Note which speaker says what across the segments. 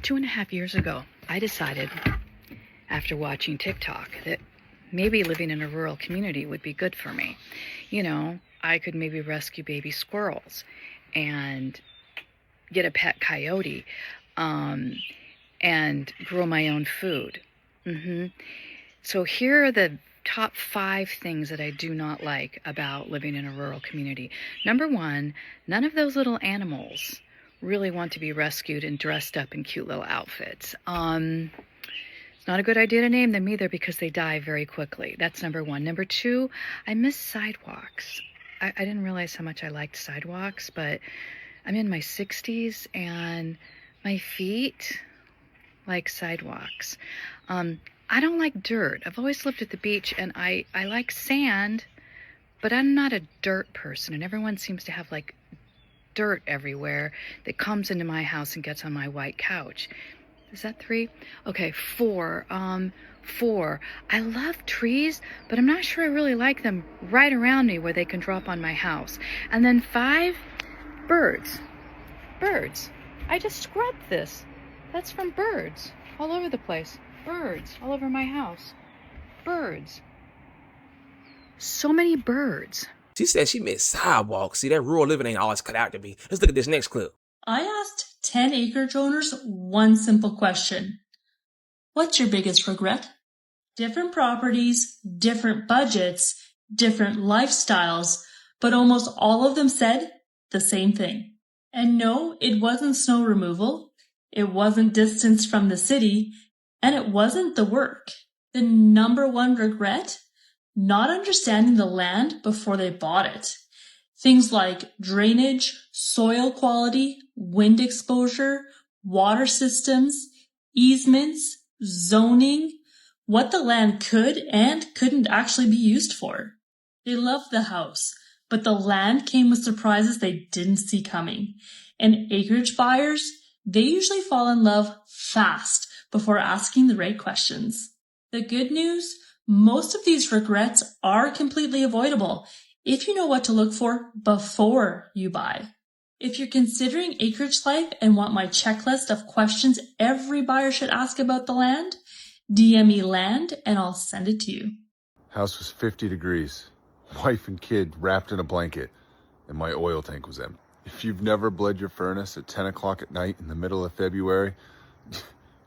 Speaker 1: 2.5 years ago, I decided, after watching TikTok, that maybe living in a rural community would be good for me. I could maybe rescue baby squirrels and get a pet coyote, and grow my own food. So here are the top 5 things that I do not like about living in a rural community. Number 1, none of those little animals really want to be rescued and dressed up in cute little outfits. It's not a good idea to name them either because they die very quickly. That's number 1. Number 2, I miss sidewalks. I didn't realize how much I liked sidewalks, but I'm in my 60s and my feet like sidewalks. I don't like dirt. I've always lived at the beach and I like sand, but I'm not a dirt person, and everyone seems to have like dirt everywhere that comes into my house and gets on my white couch. Is that 3? Okay, 4. 4. I love trees, but I'm not sure I really like them right around me where they can drop on my house. And then 5, birds. Birds. I just scrubbed this. That's from birds all over the place. Birds all over my house. Birds. So many birds.
Speaker 2: She said she missed sidewalks. See, that rural living ain't always cut out to be. Let's look at this next clip.
Speaker 3: I asked 10 acreage owners one simple question. What's your biggest regret? Different properties, different budgets, different lifestyles, but almost all of them said the same thing. And no, it wasn't snow removal. It wasn't distance from the city. And it wasn't the work. The number 1 regret? Not understanding the land before they bought it. Things like drainage, soil quality, wind exposure, water systems, easements, zoning, what the land could and couldn't actually be used for. They loved the house, but the land came with surprises they didn't see coming. And acreage buyers, they usually fall in love fast before asking the right questions. The good news, most of these regrets are completely avoidable if you know what to look for before you buy. If you're considering acreage life and want my checklist of questions every buyer should ask about the land, DM me land and I'll send it to you.
Speaker 4: House was 50 degrees. Wife and kid wrapped in a blanket, and my oil tank was empty. If you've never bled your furnace at 10 o'clock at night in the middle of February,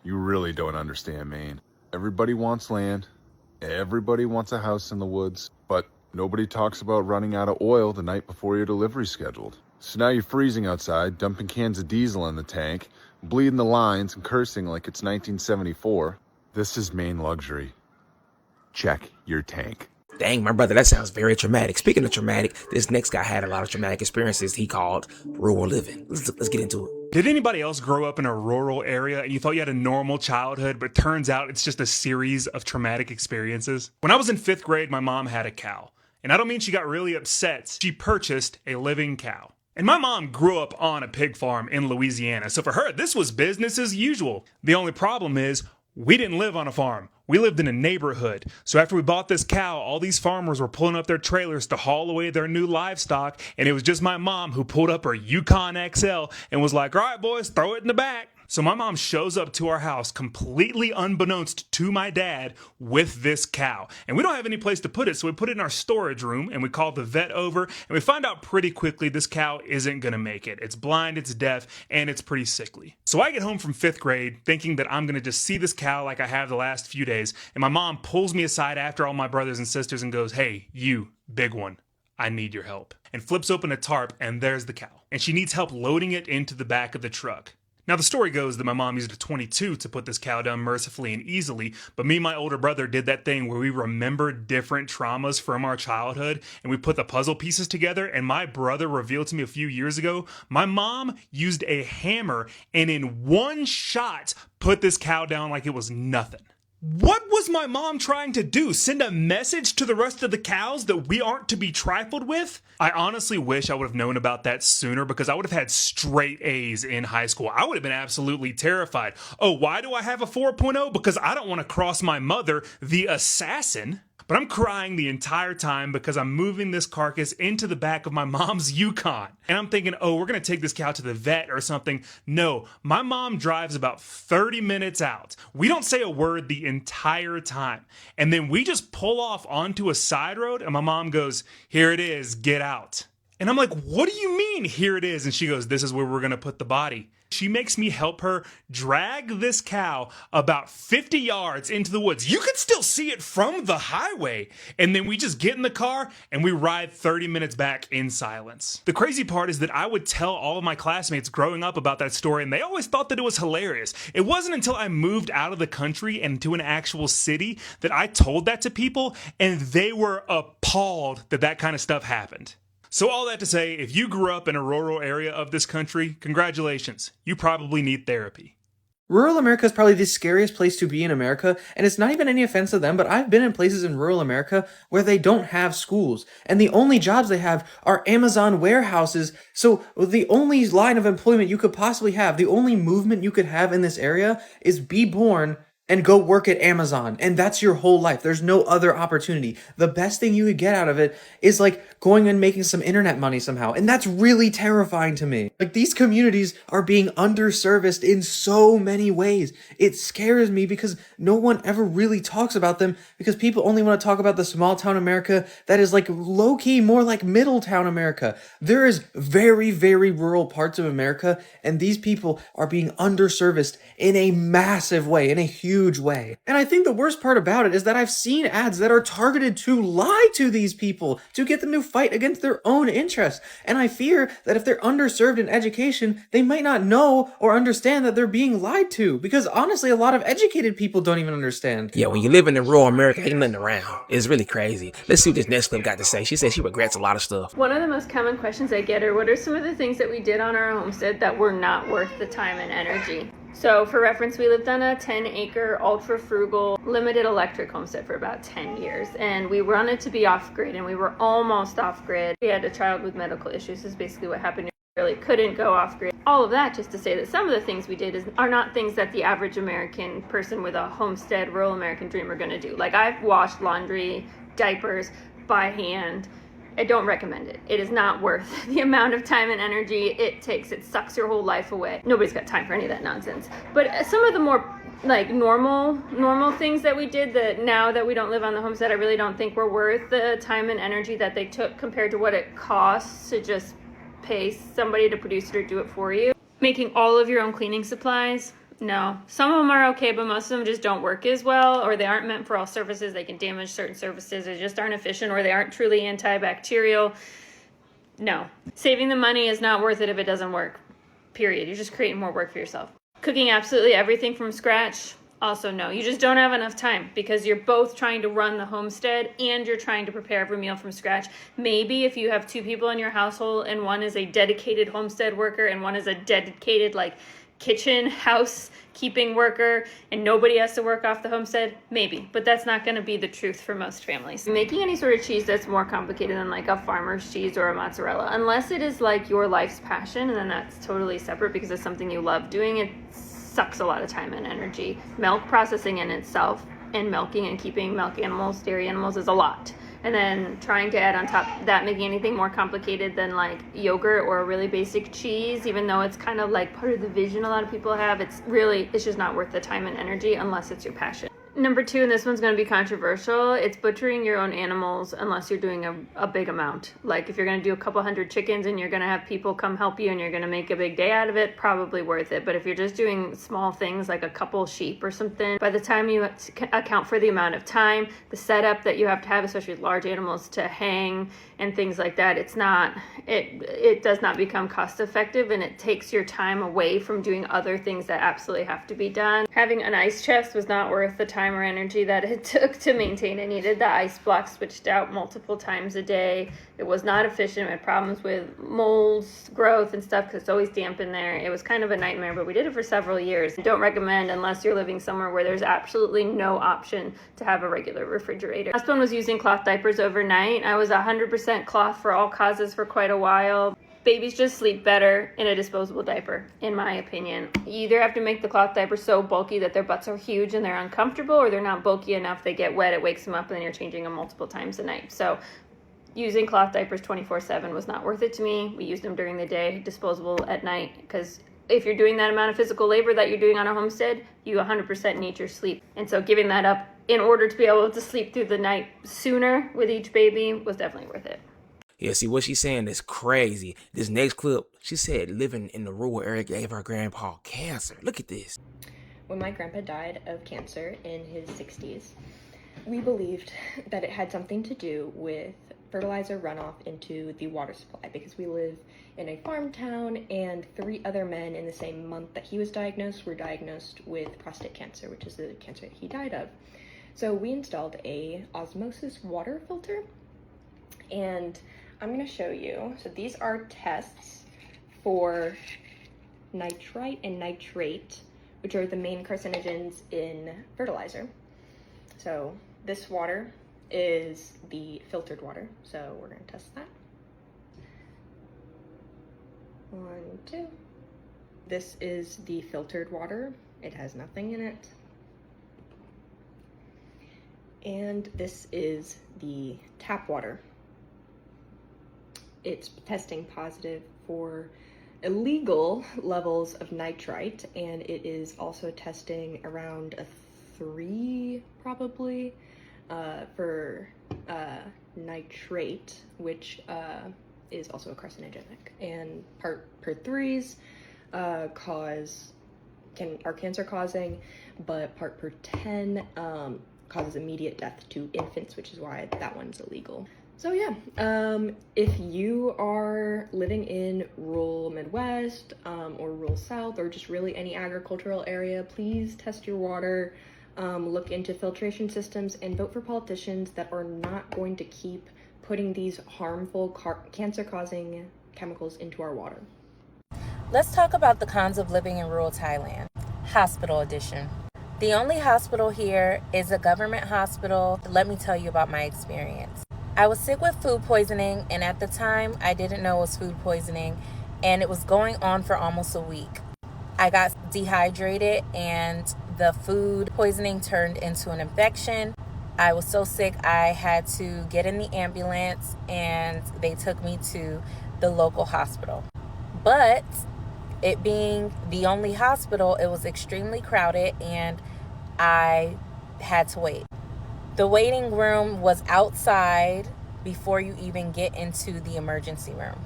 Speaker 4: you really don't understand Maine. Everybody wants land. Everybody wants a house in the woods, but nobody talks about running out of oil the night before your delivery's scheduled. So now you're freezing outside, dumping cans of diesel in the tank, bleeding the lines and cursing like it's 1974. This is Maine luxury. Check your tank.
Speaker 2: Dang, my brother, that sounds very traumatic. Speaking of traumatic, this next guy had a lot of traumatic experiences he called rural living. Let's get into it.
Speaker 5: Did anybody else grow up in a rural area and you thought you had a normal childhood, but turns out it's just a series of traumatic experiences? When I was in 5th grade, my mom had a cow. And I don't mean she got really upset. She purchased a living cow. And my mom grew up on a pig farm in Louisiana, so for her, this was business as usual. The only problem is, we didn't live on a farm. We lived in a neighborhood. So after we bought this cow, all these farmers were pulling up their trailers to haul away their new livestock, and it was just my mom who pulled up her Yukon XL and was like, all right, boys, throw it in the back. So my mom shows up to our house completely unbeknownst to my dad with this cow. And we don't have any place to put it, so we put it in our storage room and we call the vet over and we find out pretty quickly this cow isn't gonna make it. It's blind, it's deaf, and it's pretty sickly. So I get home from 5th grade thinking that I'm gonna just see this cow like I have the last few days, and my mom pulls me aside after all my brothers and sisters and goes, hey, you, big one, I need your help. And flips open a tarp and there's the cow. And she needs help loading it into the back of the truck. Now, the story goes that my mom used a 22 to put this cow down mercifully and easily, but me and my older brother did that thing where we remembered different traumas from our childhood, and we put the puzzle pieces together, and my brother revealed to me a few years ago, my mom used a hammer and in one shot put this cow down like it was nothing. What was my mom trying to do? Send a message to the rest of the cows that we aren't to be trifled with? I honestly wish I would have known about that sooner because I would have had straight A's in high school. I would have been absolutely terrified. Oh, why do I have a 4.0? Because I don't want to cross my mother, the assassin. But I'm crying the entire time because I'm moving this carcass into the back of my mom's Yukon. And I'm thinking, oh, we're going to take this cow to the vet or something. No, my mom drives about 30 minutes out. We don't say a word the entire time. And then we just pull off onto a side road and my mom goes, here it is, get out. And I'm like, what do you mean, here it is? And she goes, this is where we're going to put the body. She makes me help her drag this cow about 50 yards into the woods. You can still see it from the highway. And then we just get in the car and we ride 30 minutes back in silence. The crazy part is that I would tell all of my classmates growing up about that story and they always thought that it was hilarious. It wasn't until I moved out of the country and to an actual city that I told that to people and they were appalled that that kind of stuff happened. So all that to say, if you grew up in a rural area of this country, congratulations. You probably need therapy.
Speaker 6: Rural America is probably the scariest place to be in America, and it's not even any offense to them, but I've been in places in rural America where they don't have schools, and the only jobs they have are Amazon warehouses, so the only line of employment you could possibly have, the only movement you could have in this area is be born and go work at Amazon. And that's your whole life. There's no other opportunity. The best thing you could get out of it is like going and making some internet money somehow. And that's really terrifying to me. Like these communities are being underserviced in so many ways. It scares me because no one ever really talks about them because people only want to talk about the small town America that is like low key more like middle town America. There is very, very rural parts of America and these people are being underserviced in a massive way, in a huge way. And I think the worst part about it is that I've seen ads that are targeted to lie to these people, to get them to fight against their own interests. And I fear that if they're underserved in education, they might not know or understand that they're being lied to. Because honestly, a lot of educated people don't even understand.
Speaker 2: Yeah, when you live in rural America, ain't nothing around. It's really crazy. Let's see what this next clip got to say. She said she regrets a lot of stuff.
Speaker 7: One of the most common questions I get are, what are some of the things that we did on our homestead that were not worth the time and energy? So for reference, we lived on a 10-acre, ultra-frugal, limited electric homestead for about 10 years. And we wanted to be off-grid, and we were almost off-grid. We had a child with medical issues is basically what happened. We really couldn't go off-grid. All of that just to say that some of the things we did are not things that the average American person with a homestead, rural American dream are going to do. Like I've washed laundry, diapers by hand. I don't recommend it. It is not worth the amount of time and energy it takes. It sucks your whole life away. Nobody's got time for any of that nonsense. But some of the more like normal things that we did that now that we don't live on the homestead, I really don't think were worth the time and energy that they took compared to what it costs to just pay somebody to produce it or do it for you. Making all of your own cleaning supplies. No, some of them are okay, but most of them just don't work as well, or they aren't meant for all surfaces. They can damage certain surfaces, they just aren't efficient, or they aren't truly antibacterial. No, saving the money is not worth it if it doesn't work, period. You're just creating more work for yourself. Cooking absolutely everything from scratch, also no. You just don't have enough time because you're both trying to run the homestead and you're trying to prepare every meal from scratch. Maybe if you have two people in your household and one is a dedicated homestead worker and one is a dedicated kitchen housekeeping worker and nobody has to work off the homestead, maybe, but that's not going to be the truth for most families. Making any sort of cheese that's more complicated than like a farmer's cheese or a mozzarella, unless it is like your life's passion, and then that's totally separate because it's something you love doing, it sucks a lot of time and energy. Milk processing in itself and milking and keeping milk animals, dairy animals is a lot. And then trying to add on top of that, making anything more complicated than like yogurt or a really basic cheese, even though it's kind of like part of the vision a lot of people have, it's just not worth the time and energy unless it's your passion. Number two, and this one's going to be controversial, it's butchering your own animals unless you're doing a big amount. Like if you're going to do a couple hundred chickens and you're going to have people come help you and you're going to make a big day out of it, probably worth it. But if you're just doing small things like a couple sheep or something, by the time you account for the amount of time, the setup that you have to have, especially with large animals to hang and things like that, it does not become cost effective, and it takes your time away from doing other things that absolutely have to be done. Having an ice chest was not worth the time or energy that it took to maintain. I needed the ice block switched out multiple times a day. It was not efficient. I had problems with molds, growth, and stuff because it's always damp in there. It was kind of a nightmare, but we did it for several years. I don't recommend unless you're living somewhere where there's absolutely no option to have a regular refrigerator. Last one was using cloth diapers overnight. I was 100% cloth for all causes for quite a while. babies just sleep better in a disposable diaper, in my opinion. You either have to make the cloth diaper so bulky that their butts are huge and they're uncomfortable, or they're not bulky enough, they get wet, it wakes them up, and then you're changing them multiple times a night. So using cloth diapers 24/7 was not worth it to me. We used them during the day, disposable at night, because if you're doing that amount of physical labor that you're doing on a homestead, you 100% need your sleep. And so giving that up in order to be able to sleep through the night sooner with each baby was definitely worth it.
Speaker 2: Yeah, see what she's saying is crazy. This next clip, she said living in the rural area gave her grandpa cancer. Look at this.
Speaker 8: When my grandpa died of cancer in his 60s, we believed that it had something to do with fertilizer runoff into the water supply, because we live in a farm town, and 3 other men in the same month that he was diagnosed were diagnosed with prostate cancer, which is the cancer he died of. So we installed a osmosis water filter, and I'm going to show you. So these are tests for nitrite and nitrate, which are the main carcinogens in fertilizer. So this water is the filtered water. So we're going to test that. 1, 2. This is the filtered water. It has nothing in it. And this is the tap water. It's testing positive for illegal levels of nitrite, and it is also testing around a 3 probably for nitrate, which is also a carcinogenic. And part per 3s are cancer causing, but part per 10 causes immediate death to infants, which is why that one's illegal. So yeah, if you are living in rural Midwest or rural South, or just really any agricultural area, please test your water, look into filtration systems, and vote for politicians that are not going to keep putting these harmful cancer-causing chemicals into our water.
Speaker 9: Let's talk about the cons of living in rural Thailand. Hospital edition. The only hospital here is a government hospital. Let me tell you about my experience. I was sick with food poisoning, and at the time, I didn't know it was food poisoning, and it was going on for almost a week. I got dehydrated, and the food poisoning turned into an infection. I was so sick, I had to get in the ambulance, and they took me to the local hospital. But it being the only hospital, it was extremely crowded, and I had to wait. The waiting room was outside before you even get into the emergency room.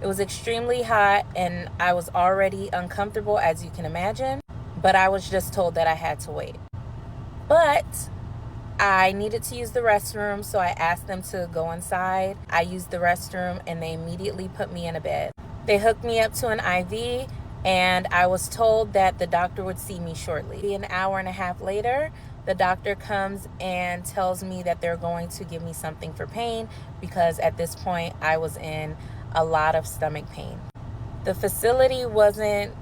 Speaker 9: It was extremely hot, and I was already uncomfortable, as you can imagine, but I was just told that I had to wait. But I needed to use the restroom, so I asked them to go inside. I used the restroom, and they immediately put me in a bed. They hooked me up to an IV, and I was told that the doctor would see me shortly. An hour and a half later, the doctor comes and tells me that they're going to give me something for pain, because at this point I was in a lot of stomach pain. The facility wasn't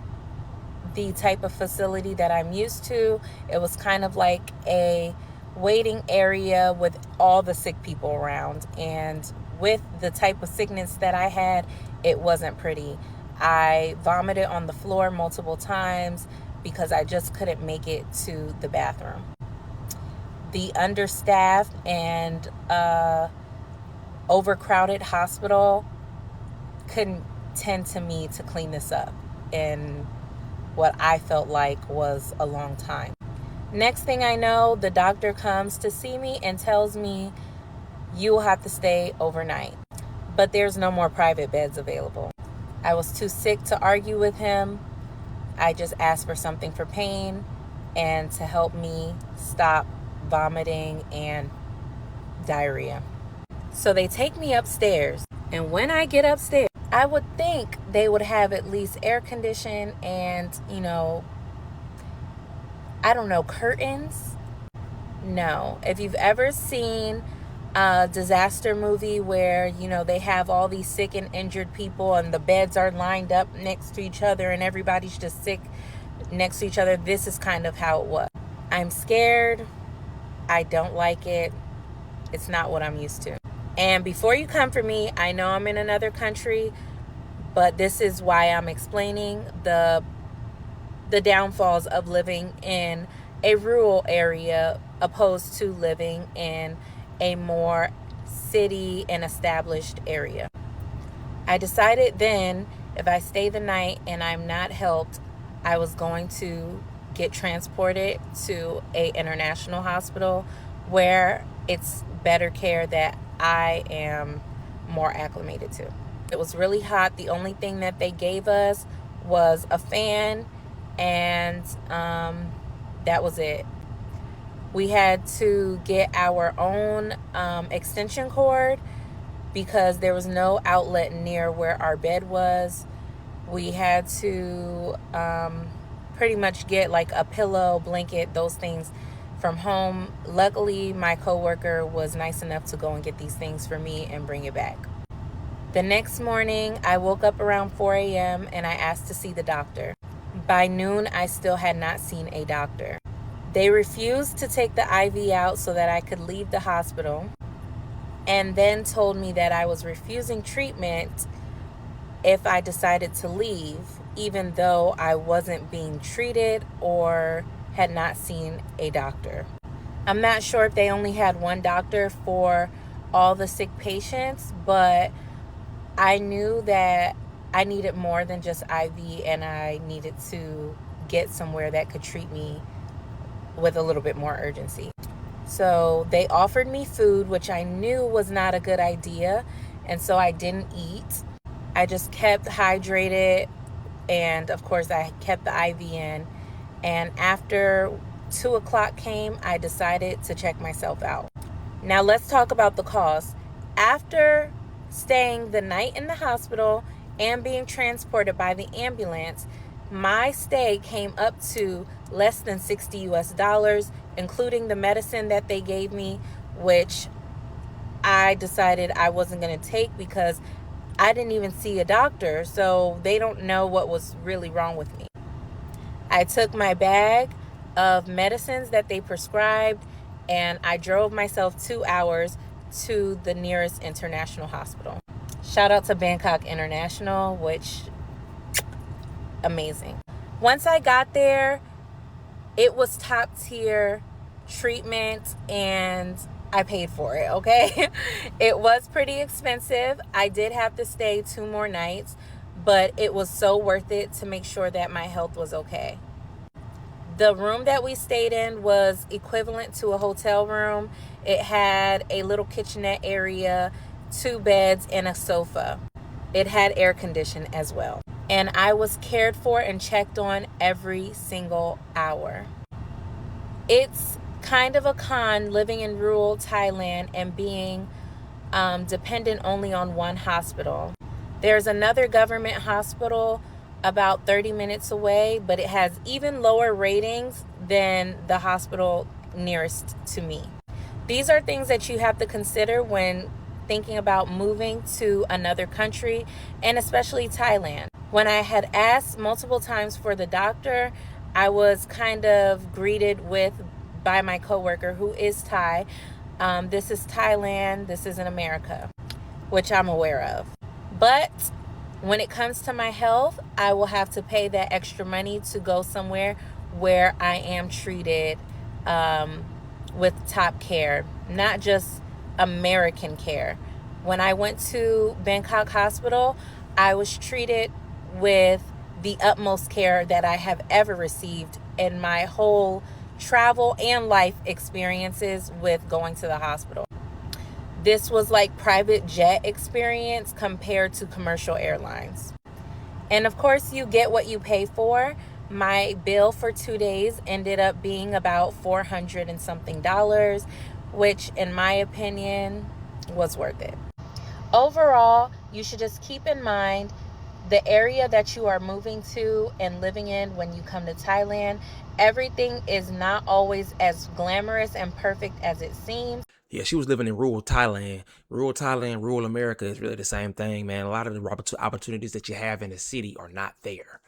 Speaker 9: the type of facility that I'm used to. It was kind of like a waiting area with all the sick people around, and with the type of sickness that I had, it wasn't pretty. I vomited on the floor multiple times because I just couldn't make it to the bathroom. The understaffed and overcrowded hospital couldn't tend to me to clean this up in what I felt like was a long time. Next thing I know, the doctor comes to see me and tells me, you will have to stay overnight, but there's no more private beds available. I was too sick to argue with him. I just asked for something for pain and to help me stop vomiting and diarrhea. So they take me upstairs, and when I get upstairs, I would think they would have at least air condition and, curtains. No. If you've ever seen a disaster movie where, they have all these sick and injured people and the beds are lined up next to each other and everybody's just sick next to each other, this is kind of how it was. I'm scared. I don't like it. It's not what I'm used to. And before you come for me, I know I'm in another country, but this is why I'm explaining the downfalls of living in a rural area opposed to living in a more city and established area. I decided then if I stay the night and I'm not helped, I was going to get transported to a international hospital where it's better care that I am more acclimated to. It was really hot. The only thing that they gave us was a fan, and that was it. We had to get our own extension cord because there was no outlet near where our bed was. We had to pretty much get like a pillow, blanket, those things from home. Luckily, my coworker was nice enough to go and get these things for me and bring it back. The next morning, I woke up around 4 a.m. and I asked to see the doctor. By noon, I still had not seen a doctor. They refused to take the IV out so that I could leave the hospital, and then told me that I was refusing treatment if I decided to leave, even though I wasn't being treated or had not seen a doctor. I'm not sure if they only had one doctor for all the sick patients, but I knew that I needed more than just IV, and I needed to get somewhere that could treat me with a little bit more urgency. So they offered me food, which I knew was not a good idea, and so I didn't eat. I just kept hydrated, and of course I kept the IV in. And after 2 o'clock came, I decided to check myself out. Now let's talk about the cost. After staying the night in the hospital and being transported by the ambulance, my stay came up to less than $60 US, including the medicine that they gave me, which I decided I wasn't going to take because I didn't even see a doctor, so they don't know what was really wrong with me. I took my bag of medicines that they prescribed, and I drove myself 2 hours to the nearest international hospital. Shout out to Bangkok International, which, amazing. Once I got there, it was top tier treatment, and I paid for it, okay? It was pretty expensive. I did have to stay 2 more nights, but it was so worth it to make sure that my health was okay. The room that we stayed in was equivalent to a hotel room. It had a little kitchenette area, 2 beds, and a sofa. It had air conditioning as well. And I was cared for and checked on every single hour. It's kind of a con living in rural Thailand and being dependent only on one hospital. There's another government hospital about 30 minutes away, but it has even lower ratings than the hospital nearest to me. These are things that you have to consider when thinking about moving to another country, and especially Thailand. When I had asked multiple times for the doctor, I was kind of greeted with by my coworker who is Thai. This is Thailand, this isn't America, which I'm aware of. But when it comes to my health, I will have to pay that extra money to go somewhere where I am treated with top care, not just American care. When I went to Bangkok Hospital, I was treated with the utmost care that I have ever received in my whole travel and life experiences with going to the hospital. This was like private jet experience compared to commercial airlines. And of course, you get what you pay for. My bill for 2 days ended up being about $400 and something, which in my opinion was worth it. Overall, you should just keep in mind the area that you are moving to and living in when you come to Thailand. Everything is not always as glamorous and perfect as it seems.
Speaker 2: Yeah, she was living in rural Thailand. Rural Thailand, rural America is really the same thing, man. A lot of the opportunities that you have in the city are not there.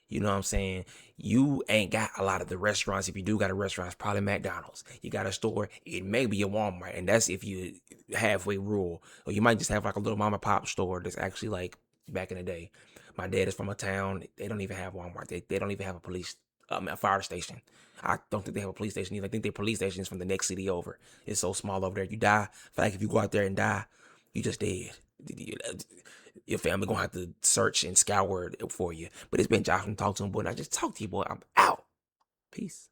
Speaker 2: You know what I'm saying? You ain't got a lot of the restaurants. If you do got a restaurant, it's probably McDonald's. You got a store, it may be a Walmart, and that's if you halfway rural. Or you might just have like a little mom and pop store that's actually like back in the day. My dad is from a town. They don't even have Walmart. They don't even have a fire station. I don't think they have a police station either. I think their police station is from the next city over. It's so small over there. You die. I feel like if you go out there and die, you just dead. Your family gonna have to search and scour it for you. But it's been Josh from Talk to Him Boy, and I just talked to you, boy. I'm out. Peace.